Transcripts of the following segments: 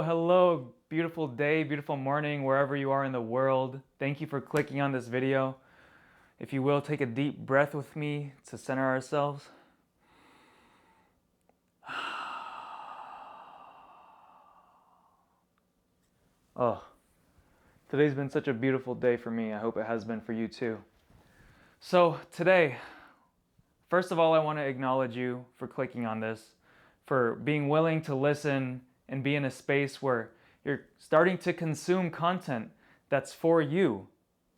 Hello, beautiful day, beautiful morning, wherever you are in the world. Thank you for clicking on this video. If you will, take a deep breath with me to center ourselves. Oh, today's been such a beautiful day for me. I hope it has been for you too. So today, first of all, I want to acknowledge you for clicking on this, for being willing to listen and be in a space where you're starting to consume content that's for you,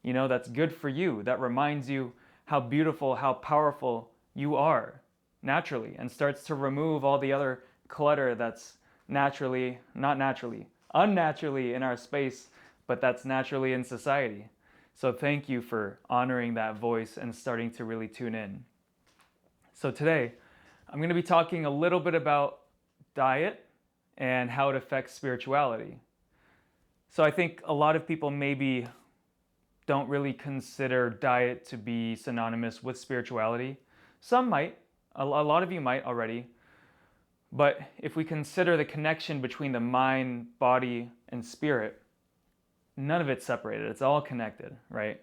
that's good for you, that reminds you how beautiful, how powerful you are naturally, and starts to remove all the other clutter that's unnaturally in our space, but that's naturally in society. So thank you for honoring that voice and starting to really tune in. So today, I'm going to be talking a little bit about diet and how it affects spirituality. So I think a lot of people maybe don't really consider diet to be synonymous with spirituality. Some might, a lot of you might already. But if we consider the connection between the mind, body, and spirit, none of it's separated. It's all connected, right?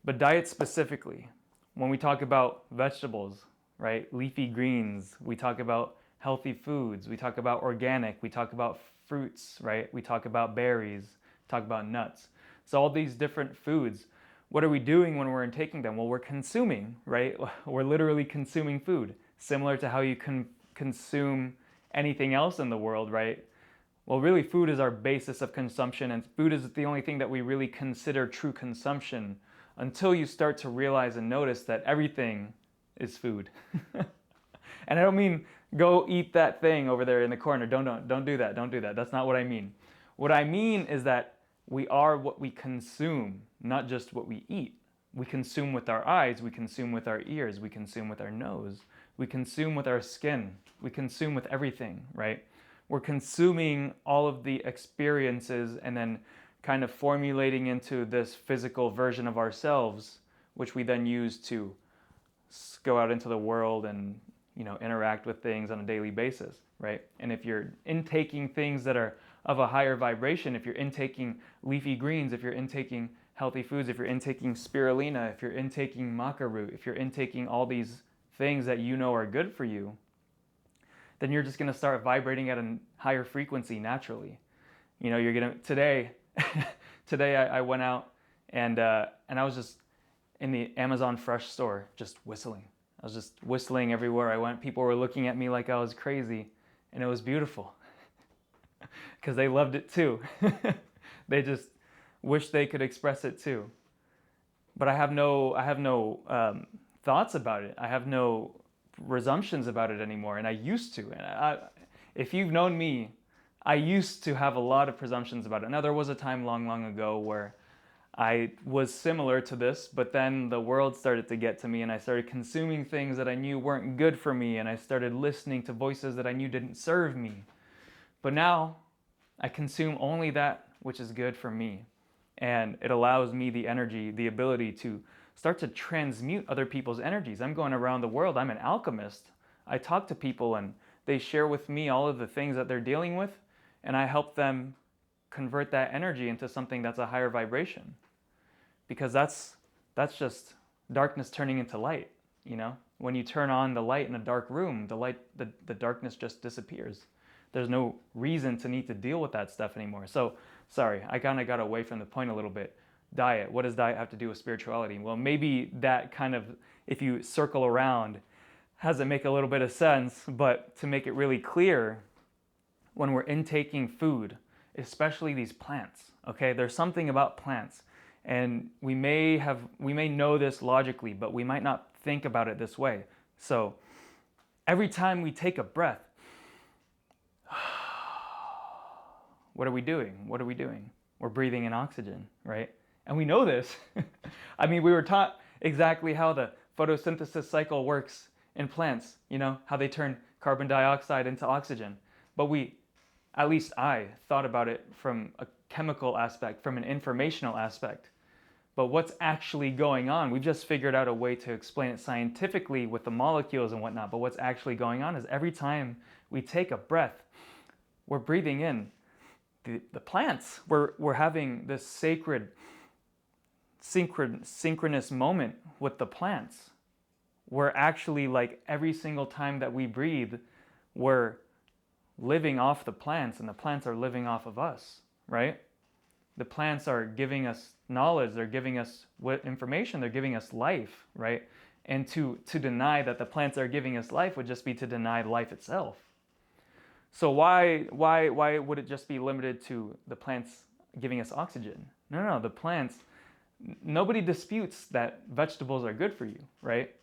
But diet specifically, when we talk about vegetables, right? Leafy greens, we talk about healthy foods, we talk about organic, we talk about fruits, right? We talk about berries, talk about nuts. So all these different foods, what are we doing when we're intaking them? Well, we're consuming, right? We're literally consuming food, similar to how you consume anything else in the world, right? Well, really, food is our basis of consumption, and food is the only thing that we really consider true consumption until you start to realize and notice that everything is food. And I don't mean go eat that thing over there in the corner. Don't do that. Don't do that. That's not what I mean. What I mean is that we are what we consume, not just what we eat. We consume with our eyes, we consume with our ears, we consume with our nose, we consume with our skin, we consume with everything, right? We're consuming all of the experiences and then kind of formulating into this physical version of ourselves, which we then use to go out into the world and interact with things on a daily basis, right? And if you're intaking things that are of a higher vibration, if you're intaking leafy greens, if you're intaking healthy foods, if you're intaking spirulina, if you're intaking maca root, if you're intaking all these things that you know are good for you, then you're just going to start vibrating at a higher frequency naturally. You're going to today I went out and I was just in the Amazon Fresh store just whistling. I was just whistling everywhere I went. People were looking at me like I was crazy, and it was beautiful because they loved it too. They just wish they could express it too. But I have no thoughts about it. I have no resumptions about it anymore, and I used to. And if you've known me, I used to have a lot of presumptions about it. Now, there was a time long, long ago where I was similar to this, but then the world started to get to me and I started consuming things that I knew weren't good for me, and I started listening to voices that I knew didn't serve me. But now I consume only that which is good for me, and it allows me the energy, the ability to start to transmute other people's energies. I'm going around the world. I'm an alchemist. I talk to people and they share with me all of the things that they're dealing with, and I help them convert that energy into something that's a higher vibration, because that's just darkness turning into light. When you turn on the light in a dark room, the darkness just disappears. There's no reason to need to deal with that stuff anymore. So sorry, I kind of got away from the point a little bit. Diet, what does diet have to do with spirituality? Well, maybe that kind of, if you circle around, has to make a little bit of sense. But to make it really clear, when we're intaking food, especially these plants, okay? There's something about plants, and we may know this logically, but we might not think about it this way. So every time we take a breath, what are we doing? What are we doing? We're breathing in oxygen, right? And we know this. I mean, we were taught exactly how the photosynthesis cycle works in plants, how they turn carbon dioxide into oxygen. But at least I thought about it from a chemical aspect, from an informational aspect. But what's actually going on? We've just figured out a way to explain it scientifically with the molecules and whatnot. But what's actually going on is every time we take a breath, we're breathing in the plants. We're having this sacred, synchronous moment with the plants. We're actually, like, every single time that we breathe, we're living off the plants, and the plants are living off of us, right? The plants are giving us knowledge, they're giving us what information, they're giving us life, right? And to deny that the plants are giving us life would just be to deny life itself. So why would it just be limited to the plants giving us oxygen? No, the plants, nobody disputes that vegetables are good for you, right?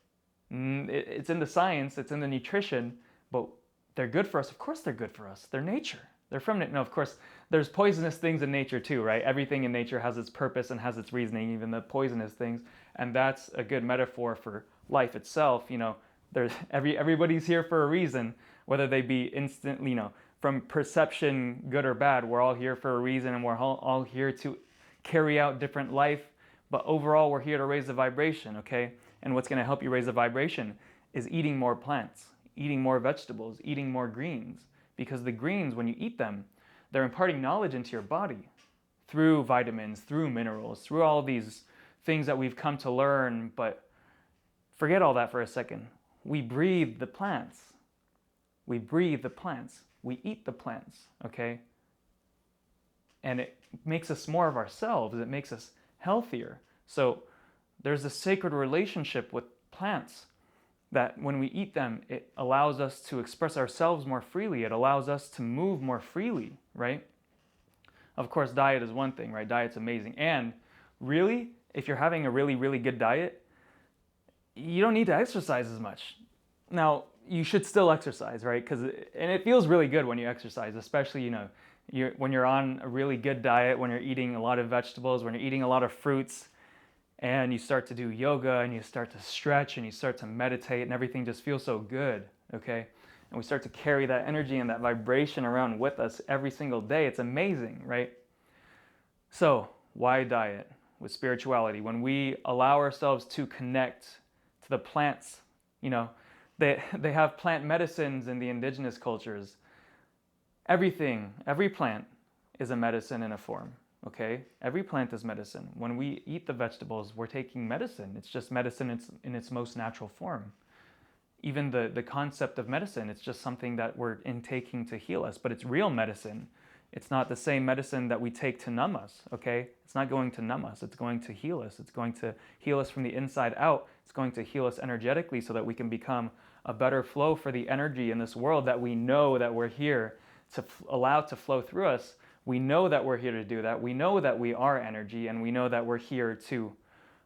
It's in the science, it's in the nutrition, but they're good for us. Of course they're good for us. They're nature. They're from it. No, of course, there's poisonous things in nature too, right? Everything in nature has its purpose and has its reasoning, even the poisonous things. And that's a good metaphor for life itself. You know, there's everybody's here for a reason, whether they be instantly, you know, from perception, good or bad. We're all here for a reason, and we're all here to carry out different life. But overall, we're here to raise the vibration, okay? And what's going to help you raise the vibration is eating more plants, eating more vegetables, eating more greens. Because the greens, when you eat them, they're imparting knowledge into your body through vitamins, through minerals, through all these things that we've come to learn. But forget all that for a second. We breathe the plants. We breathe the plants. We eat the plants, okay? And it makes us more of ourselves. It makes us healthier. So there's a sacred relationship with plants that when we eat them, it allows us to express ourselves more freely. It allows us to move more freely, right? Of course, diet is one thing, right? Diet's amazing. And really, if you're having a really, really good diet, you don't need to exercise as much. Now, you should still exercise, right? And it feels really good when you exercise, especially, you know, when you're on a really good diet, when you're eating a lot of vegetables, when you're eating a lot of fruits, and you start to do yoga, and you start to stretch, and you start to meditate, and everything just feels so good, okay? And we start to carry that energy and that vibration around with us every single day. It's amazing, right? So why diet with spirituality? When we allow ourselves to connect to the plants, you know, they have plant medicines in the indigenous cultures. Every plant is a medicine in a form. Okay, every plant is medicine. When we eat the vegetables, we're taking medicine. It's just medicine in its most natural form. Even the concept of medicine, it's just something that we're intaking to heal us, but it's real medicine. It's not the same medicine that we take to numb us, okay? It's not going to numb us. It's going to heal us. It's going to heal us from the inside out. It's going to heal us energetically so that we can become a better flow for the energy in this world that we know that we're here to allow to flow through us. We know that we're here to do that. We know that we are energy, and we know that we're here to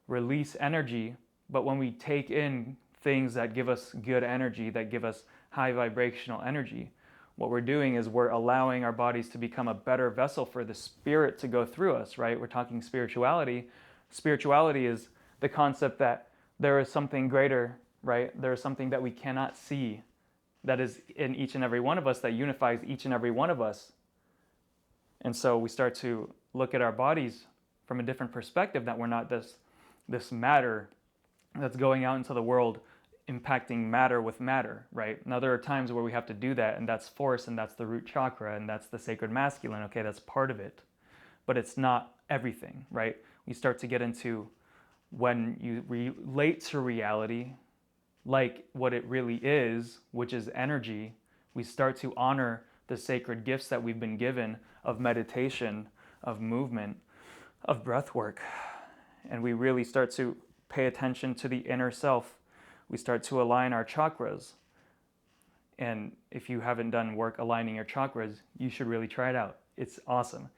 release energy. But when we take in things that give us good energy, that give us high vibrational energy, what we're doing is we're allowing our bodies to become a better vessel for the spirit to go through us, right? We're talking spirituality. Spirituality is the concept that there is something greater, right? There is something that we cannot see that is in each and every one of us, that unifies each and every one of us. And so we start to look at our bodies from a different perspective, that we're not this matter that's going out into the world impacting matter with matter, right? Now there are times where we have to do that, and that's force, and that's the root chakra, and that's the sacred masculine, okay? That's part of it. But it's not everything, right? We start to get into when you relate to reality like what it really is, which is energy. We start to honor the sacred gifts that we've been given of meditation, of movement, of breath work. And we really start to pay attention to the inner self. We start to align our chakras. And if you haven't done work aligning your chakras, you should really try it out. It's awesome.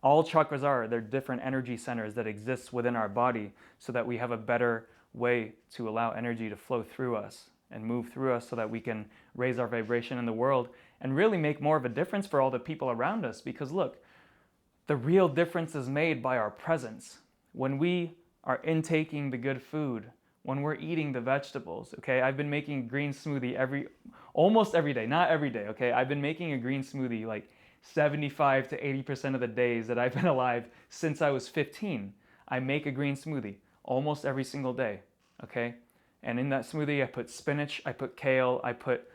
All chakras they're different energy centers that exist within our body so that we have a better way to allow energy to flow through us and move through us so that we can raise our vibration in the world and really make more of a difference for all the people around us. Because look, the real difference is made by our presence. When we are intaking the good food, when we're eating the vegetables, okay? I've been making a green smoothie almost every day, not every day, okay? I've been making a green smoothie like 75 to 80% of the days that I've been alive since I was 15. I make a green smoothie almost every single day, okay? And in that smoothie, I put spinach, I put kale, I put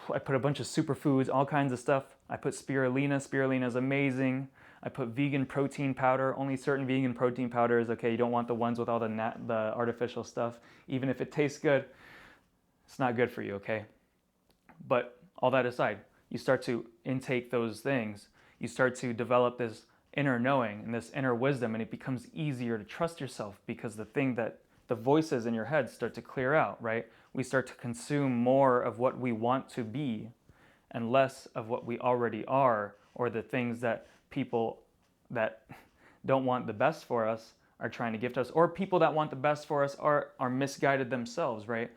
a bunch of superfoods, all kinds of stuff. I put spirulina. Spirulina is amazing. I put vegan protein powder. Only certain vegan protein powder is okay. You don't want the ones with all the artificial stuff. Even if it tastes good, it's not good for you, okay? But all that aside, you start to intake those things. You start to develop this inner knowing and this inner wisdom, and it becomes easier to trust yourself because the voices in your head start to clear out, right? We start to consume more of what we want to be and less of what we already are, or the things that people that don't want the best for us are trying to gift us, or people that want the best for us are misguided themselves, right?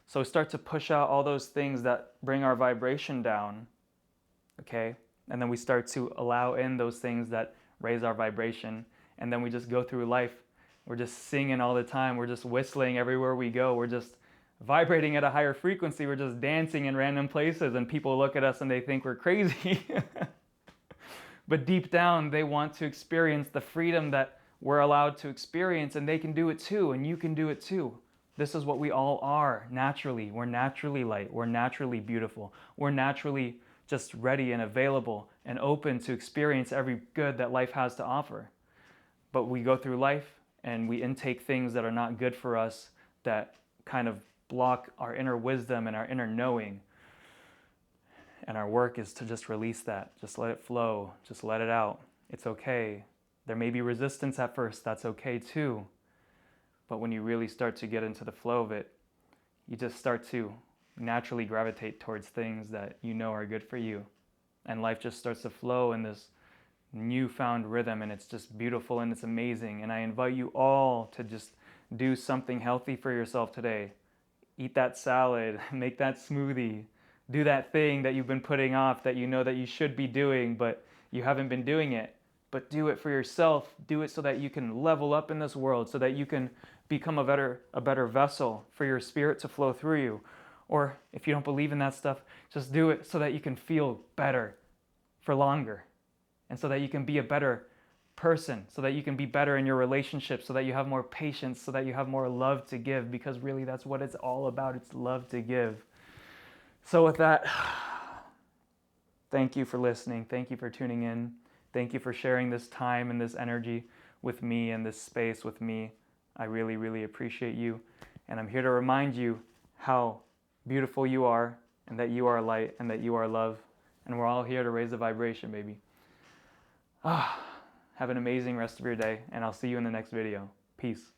So start to push out all those things that bring our vibration down, okay? And then we start to allow in those things that raise our vibration, and then we just go through life. We're just singing all the time. We're just whistling everywhere we go. We're just vibrating at a higher frequency. We're just dancing in random places, and people look at us and they think we're crazy. But deep down, they want to experience the freedom that we're allowed to experience, and they can do it too, and you can do it too. This is what we all are naturally. We're naturally light. We're naturally beautiful. We're naturally just ready and available and open to experience every good that life has to offer. But we go through life and we intake things that are not good for us, that kind of block our inner wisdom and our inner knowing. And our work is to just release that. Just let it flow. Just let it out. It's okay. There may be resistance at first. That's okay too. But when you really start to get into the flow of it, you just start to naturally gravitate towards things that you know are good for you. And life just starts to flow in this newfound rhythm, and it's just beautiful and it's amazing. And I invite you all to just do something healthy for yourself today. Eat that salad, make that smoothie, do that thing that you've been putting off that you know that you should be doing, but you haven't been doing it. But do it for yourself. Do it so that you can level up in this world, so that you can become a better vessel for your spirit to flow through you. Or if you don't believe in that stuff, just do it so that you can feel better for longer, and so that you can be a better person, so that you can be better in your relationships, so that you have more patience, so that you have more love to give, because really that's what it's all about. It's love to give. So with that, thank you for listening. Thank you for tuning in. Thank you for sharing this time and this energy with me and this space with me. I really, really appreciate you. And I'm here to remind you how beautiful you are, and that you are light, and that you are love. And we're all here to raise the vibration, baby. Have an amazing rest of your day, and I'll see you in the next video. Peace.